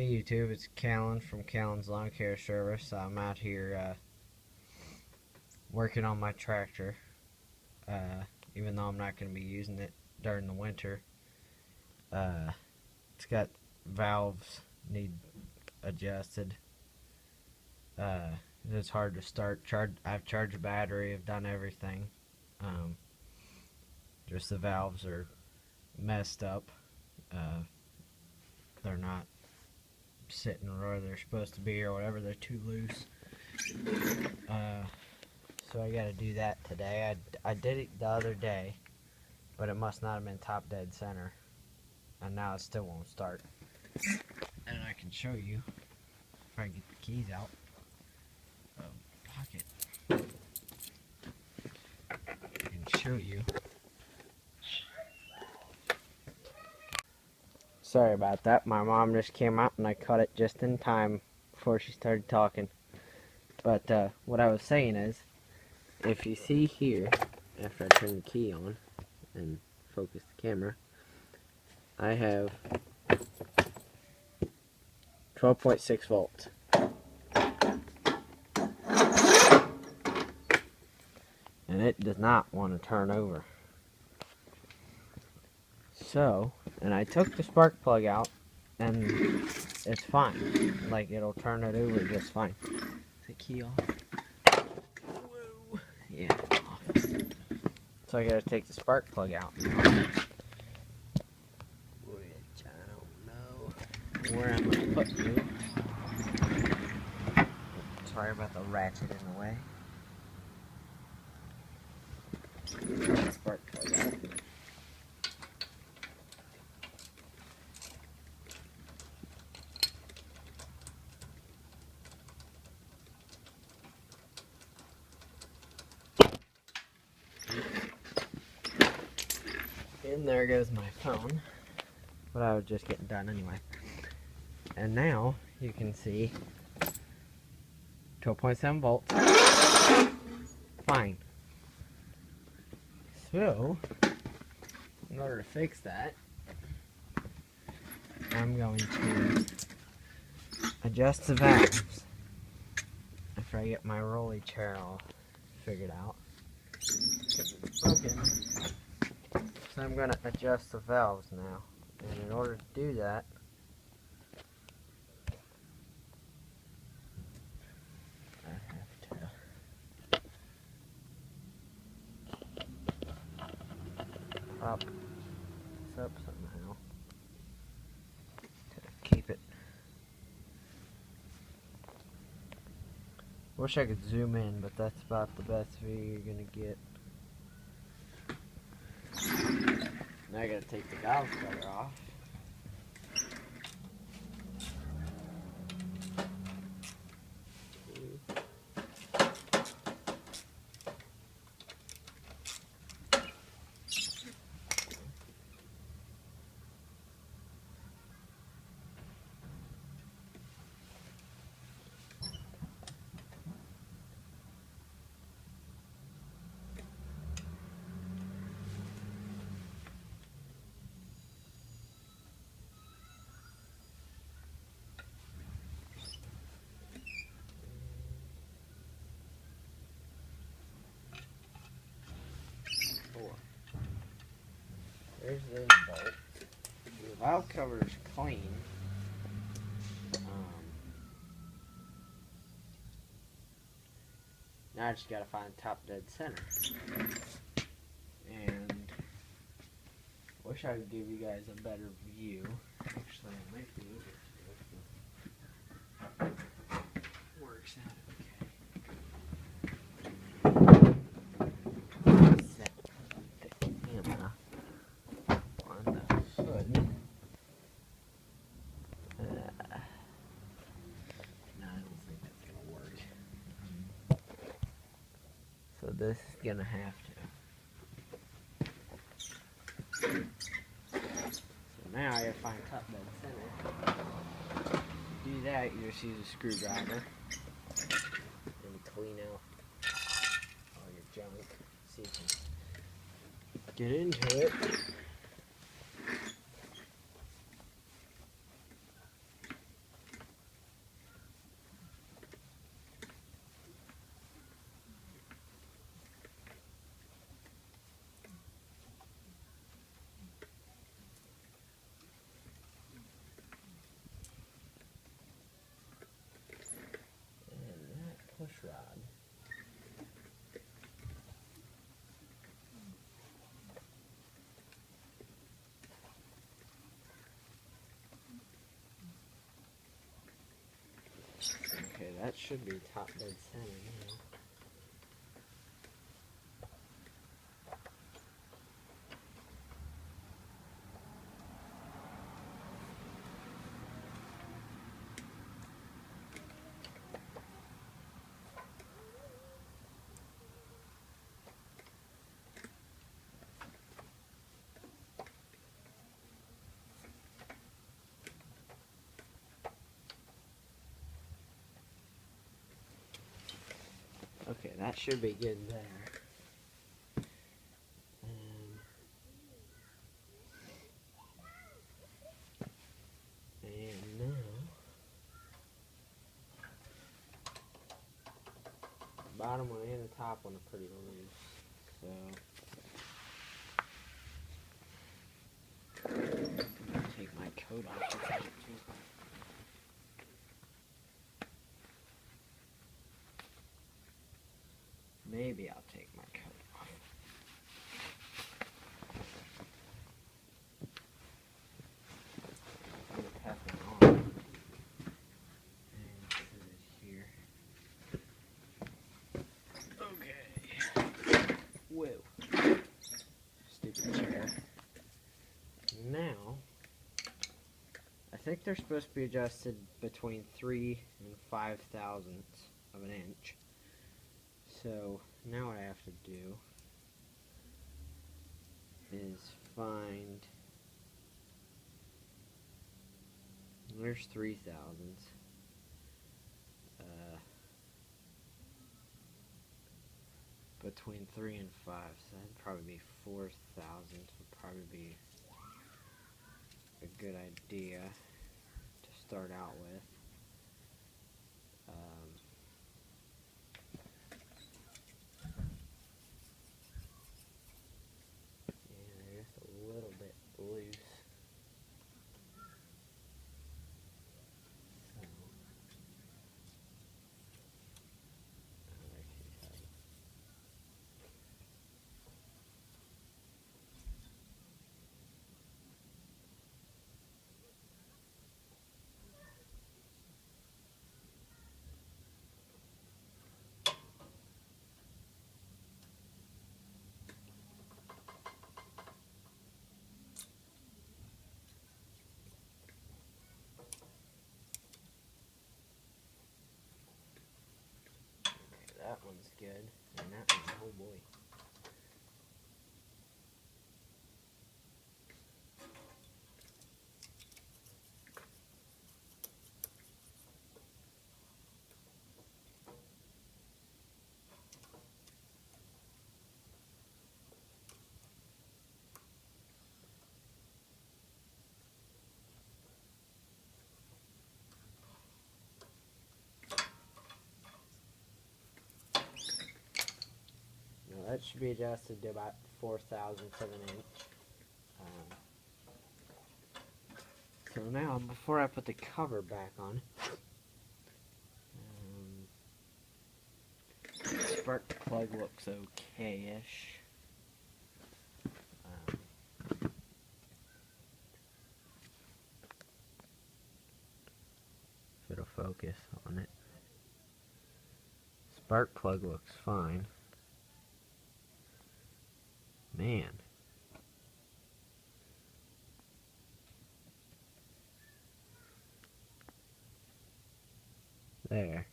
Hey YouTube, it's Callan from Callan's Lawn Care Service. I'm out here working on my tractor, even though I'm not going to be using it during the winter. It's got valves need adjusted. It's hard to start. I've charged the battery. I've done everything. Just the valves are messed up. They're not sitting where they're supposed to be or whatever. They're too loose. So I gotta do that today. I did it the other day, but it must not have been top dead center, and now it still won't start. And I can show you if I get the keys out of the pocket. I can show you. Sorry about that. My mom just came out and I caught it just in time before she started talking. But what I was saying is, if you see here, after I turn the key on and focus the camera, I have 12.6 volts. And it does not want to turn over. So, and I took the spark plug out and it's fine. Like, it'll turn it over just fine. Is the key off? Whoa. Yeah, off. So I gotta take the spark plug out. Which I don't know where I'm gonna put you. Sorry about the ratchet in the way. Spark plug out. And there goes my phone. But I was just getting done anyway. And now you can see 12.7 volts. Fine. So, in order to fix that, I'm going to adjust the valves after I get my rolly chair all figured out. Because it's broken. So I'm going to adjust the valves now. And in order to do that, I have to prop this up somehow to keep it. Wish I could zoom in, but that's about the best view you're going to get. Now I gotta take the valve cover off. There's those bolts. The valve cover is clean. Now I just gotta find top dead center. And wish I could give you guys a better view. Actually, I might be able to. Works out okay. Set the camera on the hood. No, I don't think that's gonna work. So this is gonna have to. So now I gotta find top dead center. To do that, you just use a screwdriver and clean out all your junk. See if you can get into it. rod. Okay, that should be top dead center now. Okay, that should be good there. And now, the bottom one and the top one are pretty loose, so take my coat off if I want to. Maybe I'll take my coat off. I'm gonna pass it on. And put it here. Okay. Whoa. Stupid chair. Now, I think they're supposed to be adjusted between 3 and 5 thousandths of an inch. So now what I have to do is find, there's 3 thousandths. Between 3 and 5, so that'd probably be 4 thousandths would probably be a good idea to start out with. Yeah, they're just a little bit loose. So, that one's good, and that one, oh boy. Now that should be adjusted to about 4 thousandths of an inch. So now, before I put the cover back on, spark plug looks okay-ish. If it'll focus on it. Spark plug looks fine. Man. There.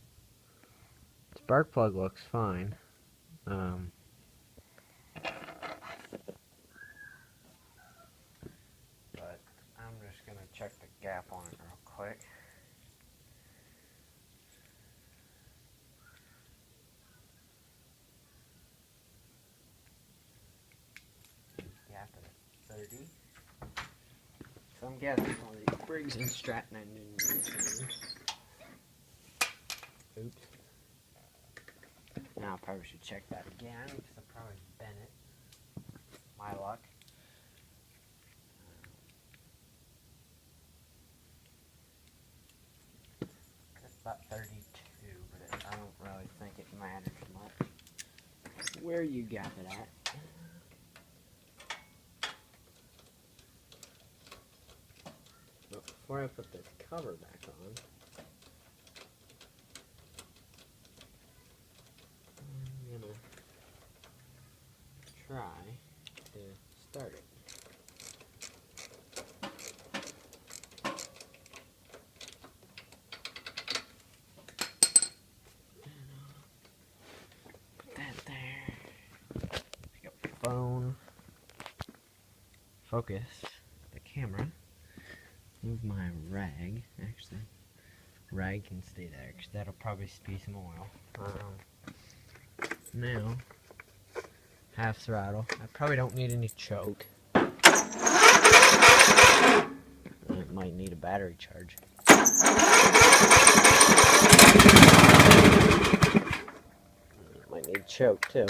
Spark plug looks fine. But I'm just gonna check the gap on it real quick. Gap at 30. So I'm guessing all these Briggs and Stratton I didn't use. Oops. Now I probably should check that again, because I probably bent it. My luck. That's about 32, but I don't really think it where you got it at. But before I put this cover back on, I'm gonna try to start it. Put that there. Pick up the phone. Focus the camera. Move my rag. Actually, rag can stay there because that'll probably be some oil. Now, half throttle. I probably don't need any choke. It might need a battery charge. It might need choke too.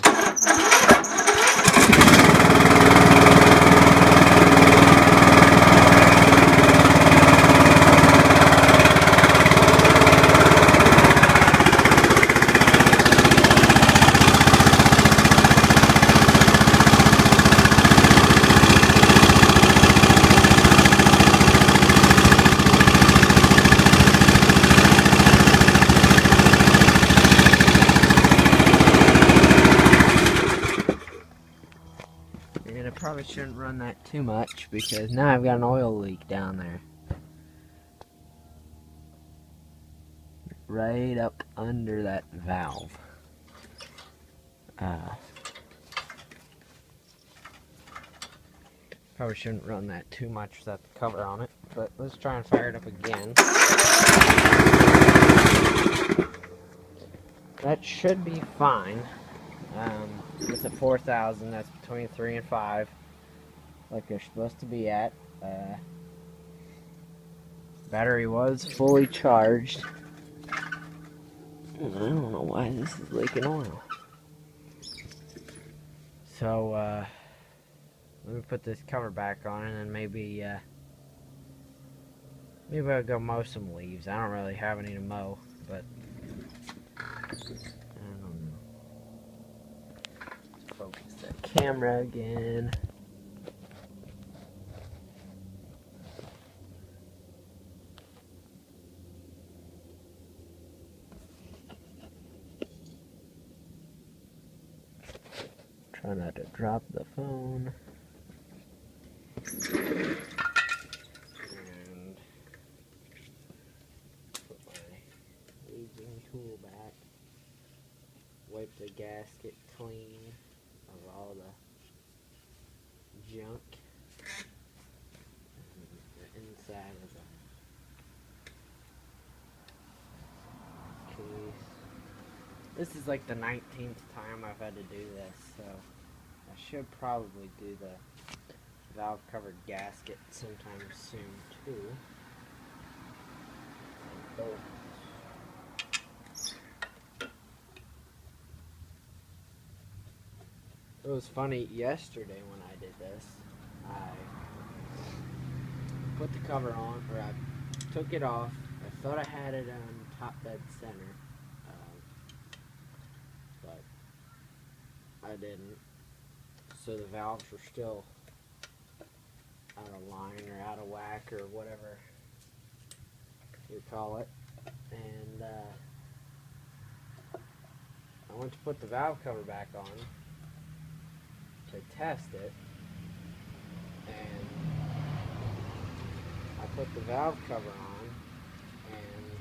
And I probably shouldn't run that too much because now I've got an oil leak down there. Right up under that valve. Probably shouldn't run that too much without the cover on it, but let's try and fire it up again. That should be fine. It's at 4,000, that's between 3 and 5, like they're supposed to be at. Battery was fully charged. I don't know why this is leaking oil. So, let me put this cover back on and then maybe I'll go mow some leaves. I don't really have any to mow, but I don't know. Let's focus that camera again. Try not to drop the phone. And put my aging tool back. Wipe the gasket clean of all the junk. And the inside of the case. This is like the 19th time I've had to do this, so I should probably do the valve covered gasket sometime soon too. It was funny, yesterday when I did this, I put the cover on, or I took it off. I thought I had it on top dead center, but I didn't. So the valves were still out of line or out of whack or whatever you call it. And I went to put the valve cover back on to test it, and I put the valve cover on, and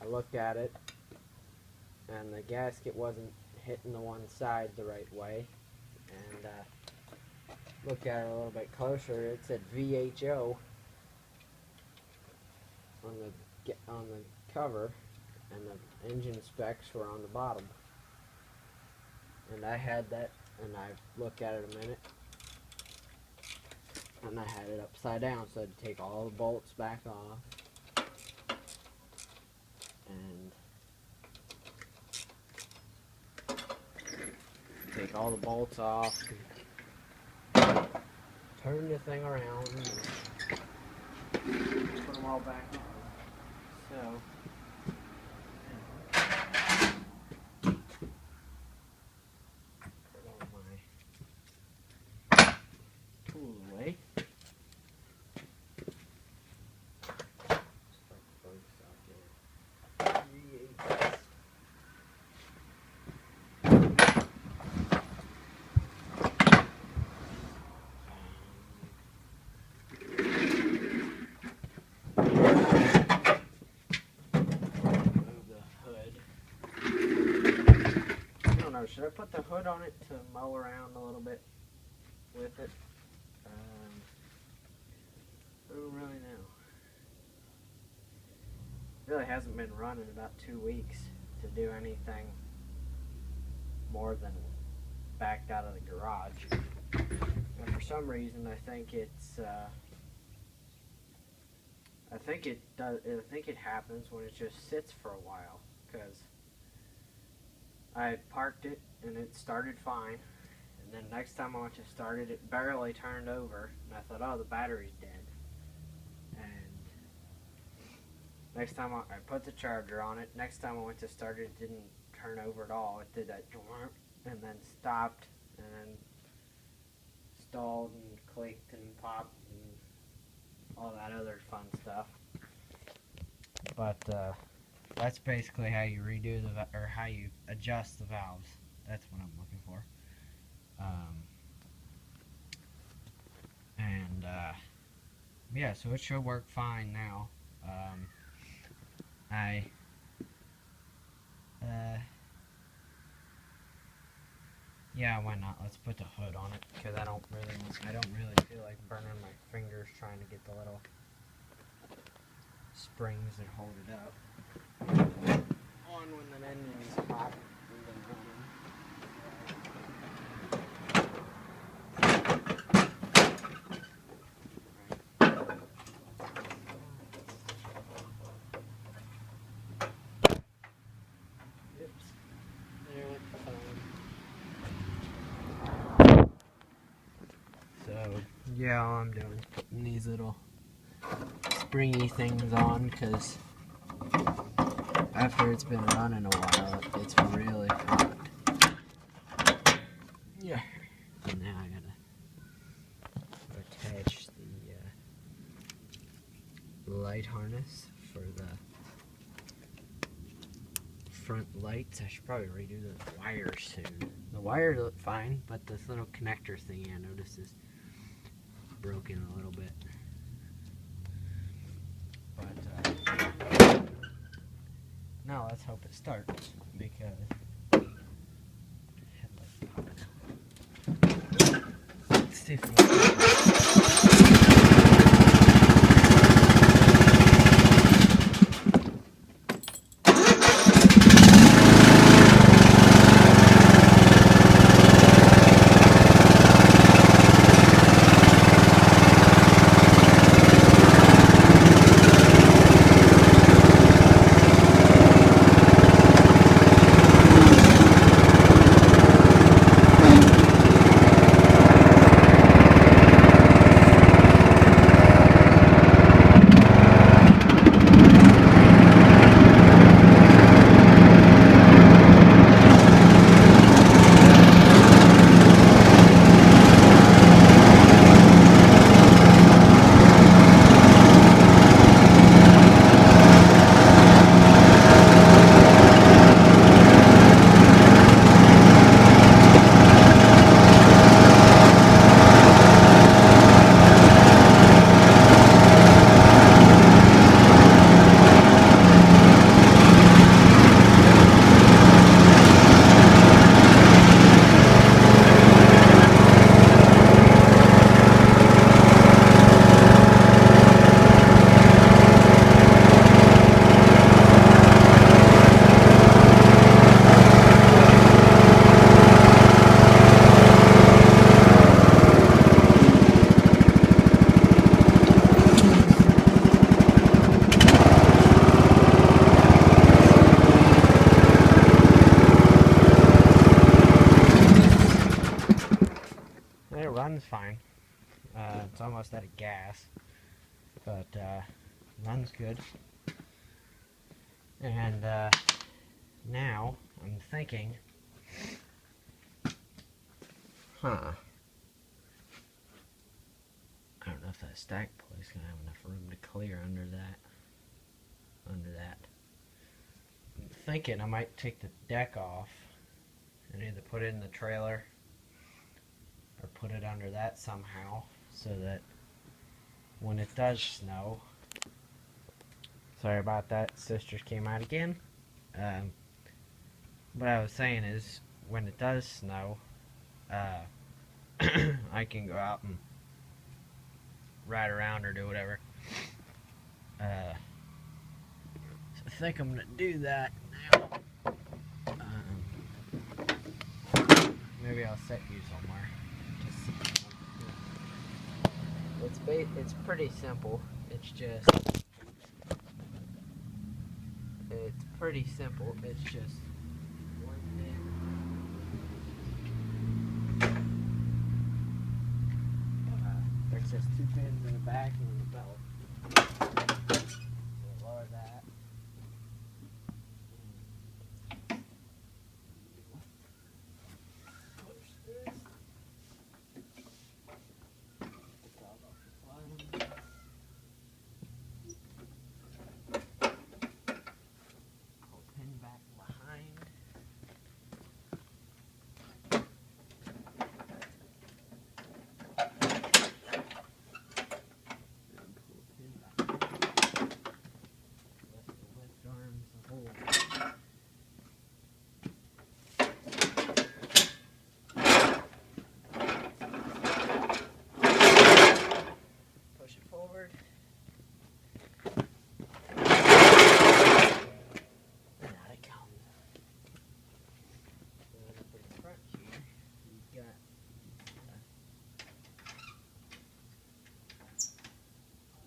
I looked at it, and the gasket wasn't hitting the one side the right way, and looked at it a little bit closer. It said VHO on the cover, and the engine specs were on the bottom. And I had that, and I looked at it a minute, and I had it upside down, so I had to take all the bolts back off, and take all the bolts off, turn the thing around, and put them all back on. So should I put the hood on it to mow around a little bit with it? I don't really know. Really hasn't been running about 2 weeks to do anything more than backed out of the garage. And for some reason, I think it's I think it happens when it just sits for a while, because I parked it and it started fine, and then next time I went to start it, it barely turned over, and I thought, oh, the battery's dead. And next time I put the charger on it, next time I went to start it, it didn't turn over at all. It did that and then stopped and then stalled and clicked and popped and all that other fun stuff. But that's basically how you redo or how you adjust the valves. That's what I'm looking for. Yeah, so it should work fine now. Yeah, why not? Let's put the hood on it, because I don't really feel like burning my fingers trying to get the little springs that hold it up on when the engine's hot and then running. Oops. There went the phone. So, yeah, all I'm doing is putting these little springy things on, because after it's been running a while, it's really hot. Yeah. And now I gotta attach the light harness for the front lights. I should probably redo the wires soon. The wires look fine, but this little connector thing I noticed is broken a little bit. But now let's hope it starts, because headlight popping out. Let's see if we can. Runs fine. It's almost out of gas, but runs good. And now I'm thinking, I don't know if that stack place is gonna have enough room to clear under that. I'm thinking I might take the deck off and either put it in the trailer or put it under that somehow, so that when it does snow, sorry about that, sisters came out again. What I was saying is, when it does snow, I can go out and ride around or do whatever. So I think I'm gonna do that now. Maybe I'll set you somewhere. It's pretty simple. It's pretty simple. It's just one pin. There's just two pins in the back and in the belt. So lower that. Push this. Pull pin back behind. Push it forward. And out it comes. Then up in the front here, you've got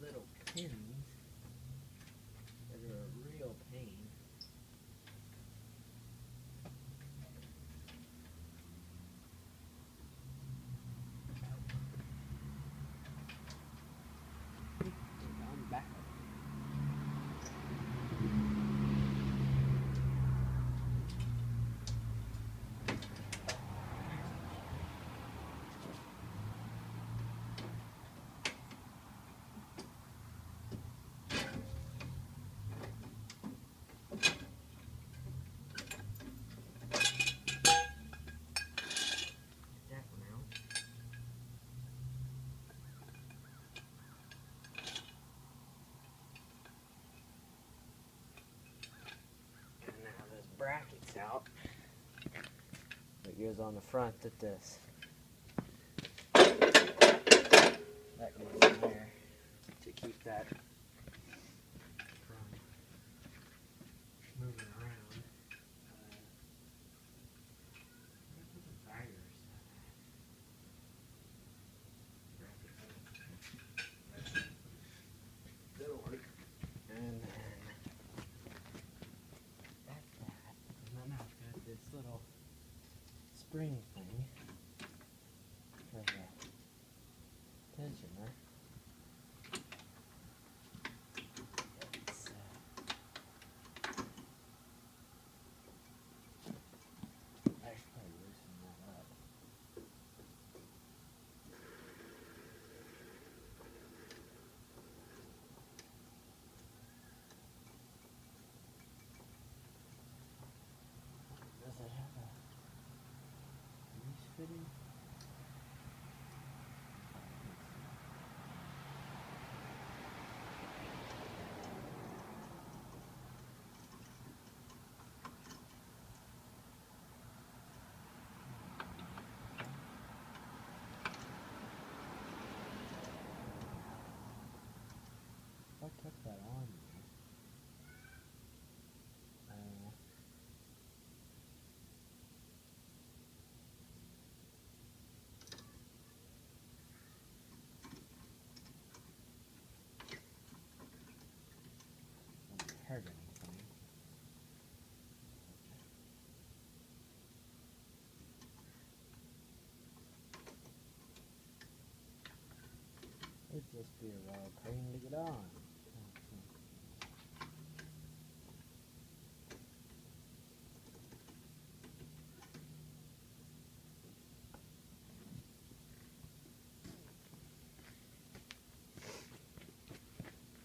little pins that are a real pain. On the back of it. That one out. And now this bracket's out. It goes on the front at this. That goes in there to keep that from moving around. Where did the tires? That'll work. And then that's that. And then I've got this little spring thing for the tensioner. It's, I should probably loosen that up. Does it have a loose fitting? I kept that on there. Doesn't hurt anything. It'd just be a real pain to get on.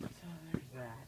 So there's that.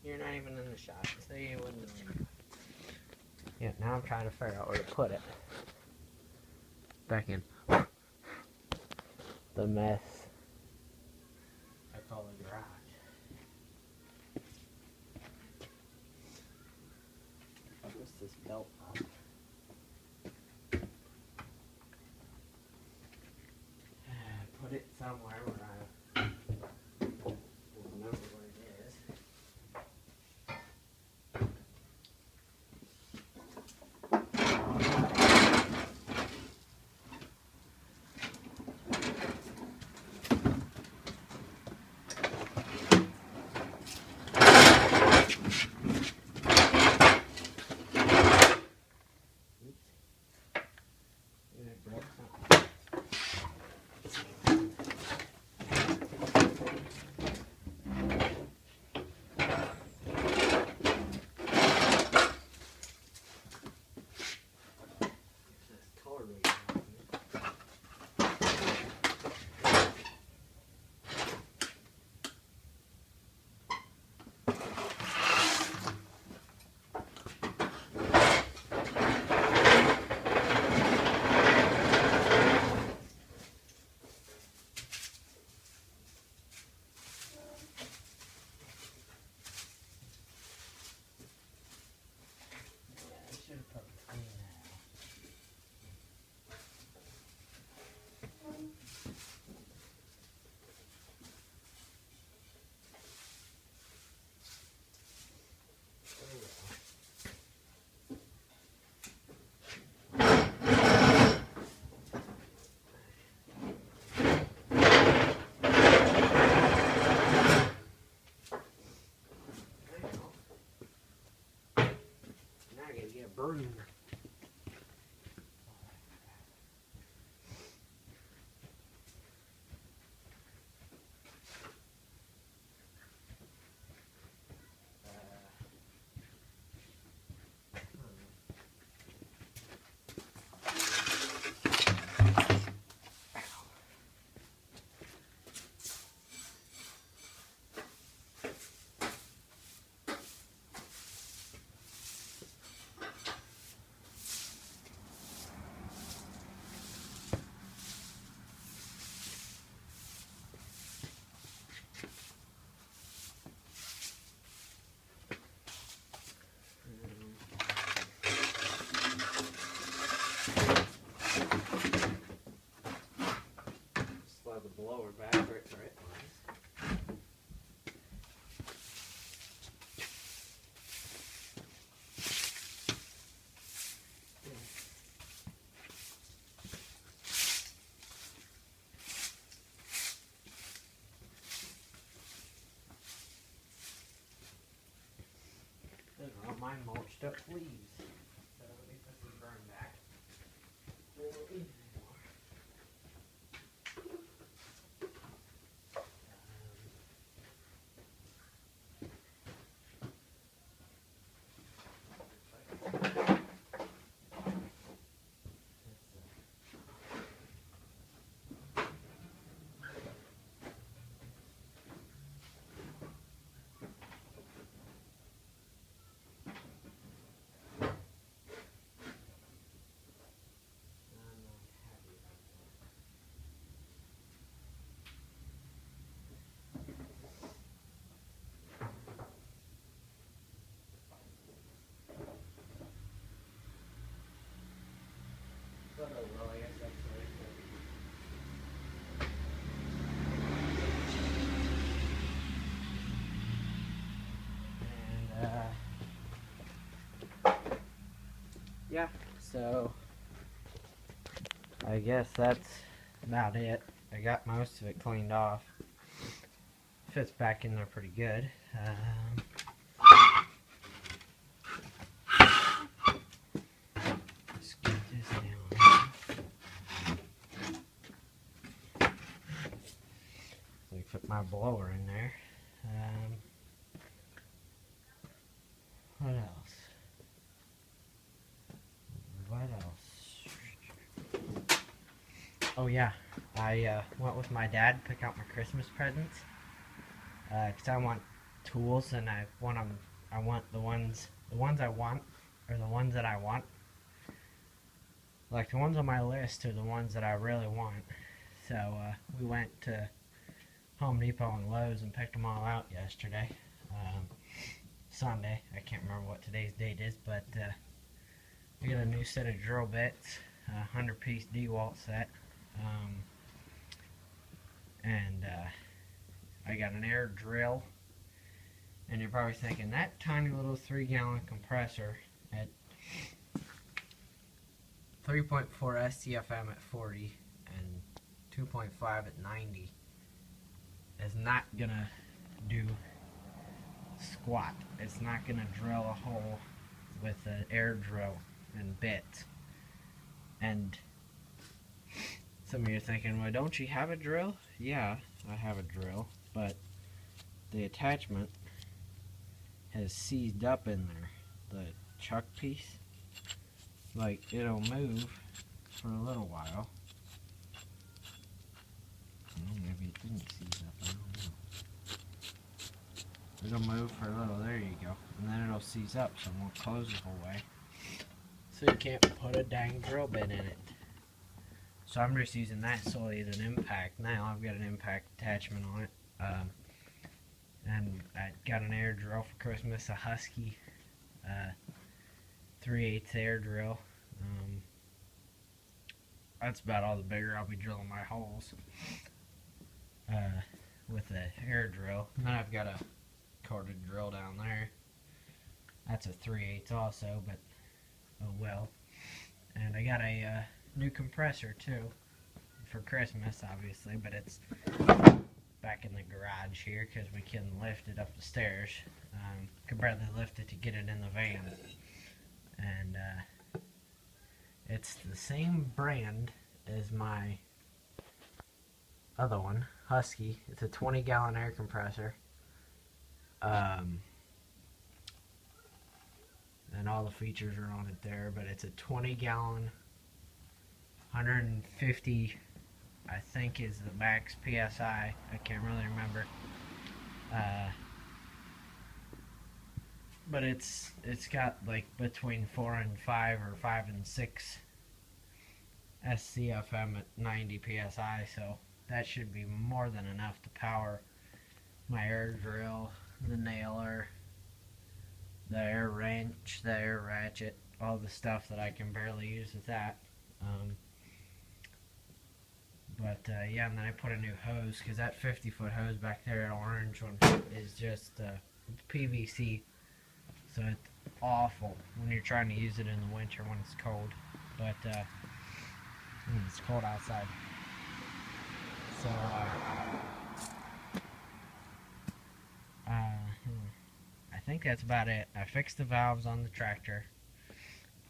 You're not even in the shot, so you wouldn't know. Yeah, now I'm trying to figure out where to put it. Back in the mess I call the garage. What's this belt on? Put it somewhere where I will remember where it is. Broom. Slow the blower back where it's right. All mine mulched up leaves. So at least this is burned back. They won't eat it anymore. Well, I guess that's what it is. And, yeah, so I guess that's about it. I got most of it cleaned off. Fits back in there pretty good. Let's get this down. So I put my blower in there. What else? What else? Oh yeah, I went with my dad to pick out my Christmas presents. 'Cause I want tools, and I want them. I want the ones I want, or the ones that I want. Like the ones on my list are the ones that I really want. So we went to Home Depot and Lowe's and picked them all out yesterday. Sunday. I can't remember what today's date is, but we got a new set of drill bits, a 100-piece DeWalt set, and I got an air drill. And you're probably thinking, that tiny little 3-gallon compressor at 3.4 SCFM at 40 and 2.5 at 90 is not gonna do squat. It's not gonna drill a hole with an air drill and bits. And some of you are thinking, well, don't you have a drill? Yeah, I have a drill, but the attachment has seized up in there. The chuck piece, like, it'll move for a little while. Well, maybe it didn't seize up, I don't know. It'll move for a little, there you go, and then it'll seize up, so it won't close the whole way. So you can't put a dang drill bit in it. So I'm just using that solely as an impact now. I've got an impact attachment on it. And I got an air drill for Christmas, a Husky 3/8 air drill. That's about all the bigger I'll be drilling my holes with the air drill. And then I've got a corded drill down there. That's a 3/8 also, but oh well. And I got a new compressor too for Christmas, obviously, but it's back in the garage here because we couldn't lift it up the stairs. Could barely lift it to get it in the van. And it's the same brand as my other one, Husky. It's a 20-gallon air compressor. And all the features are on it there, but it's a 20-gallon, 150, I think is the max PSI. I can't really remember. But it's got like between 4 and 5 or 5 and 6 SCFM at 90 PSI, so that should be more than enough to power my air drill, the nailer, the air wrench, the air ratchet, all the stuff that I can barely use with that. Yeah, and then I put a new hose, because that 50-foot hose back there, that orange one, is just PVC. So it's awful when you're trying to use it in the winter when it's cold. But it's cold outside. So I think that's about it. I fixed the valves on the tractor,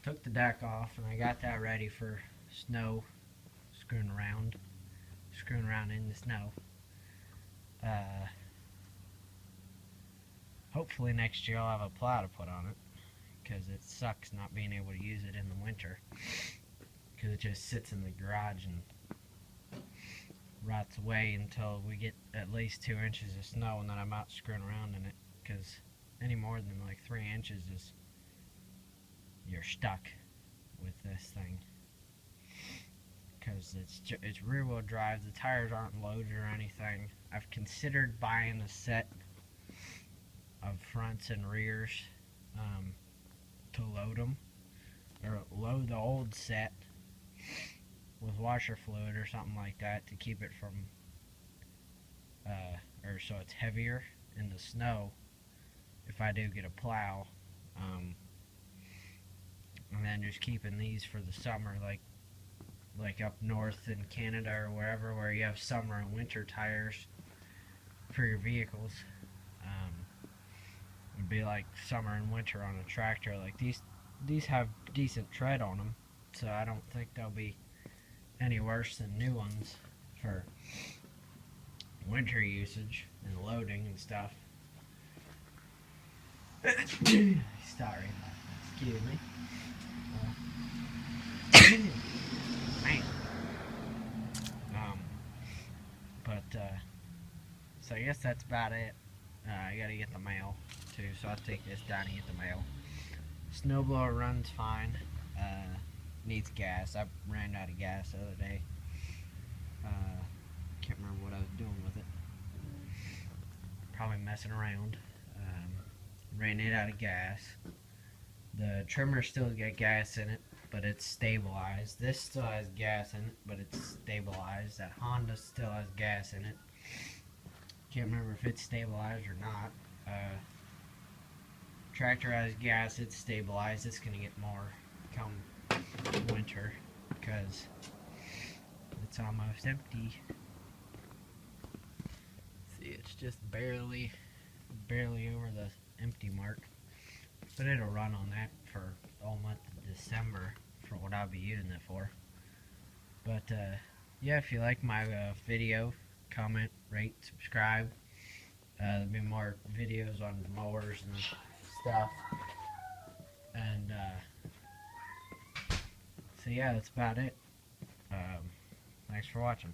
took the deck off, and I got that ready for snow, screwing around in the snow. Hopefully next year I'll have a plow to put on it, because it sucks not being able to use it in the winter, because it just sits in the garage and rots away until we get at least 2 inches of snow, and then I'm out screwing around in it, because any more than like 3 inches is, you're stuck with this thing, because it's rear wheel drive. The tires aren't loaded or anything. I've considered buying a set of fronts and rears to load them, or load the old set with washer fluid or something like that to keep it from or so it's heavier in the snow if I do get a plow, and then just keeping these for the summer, like up north in Canada or wherever, where you have summer and winter tires for your vehicles. It'd be like summer and winter on a tractor. Like these have decent tread on them, so I don't think they'll be any worse than new ones for winter usage and loading and stuff. Sorry, excuse me. Man. So I guess that's about it. I gotta get the mail too, so I'll take this down and get the mail. Snowblower runs fine. Needs gas. I ran out of gas the other day. Can't remember what I was doing with it. Probably messing around. Ran it out of gas. The trimmer still got gas in it, but it's stabilized. This still has gas in it, but it's stabilized. That Honda still has gas in it. Can't remember if it's stabilized or not. Tractor has gas, it's stabilized. It's gonna get more come winter because it's almost empty. See, it's just barely over the empty mark, but it'll run on that for all month of December for what I'll be using it for. But yeah, if you like my video, comment, rate, subscribe. There'll be more videos on mowers and stuff. And so yeah, that's about it. Thanks for watching.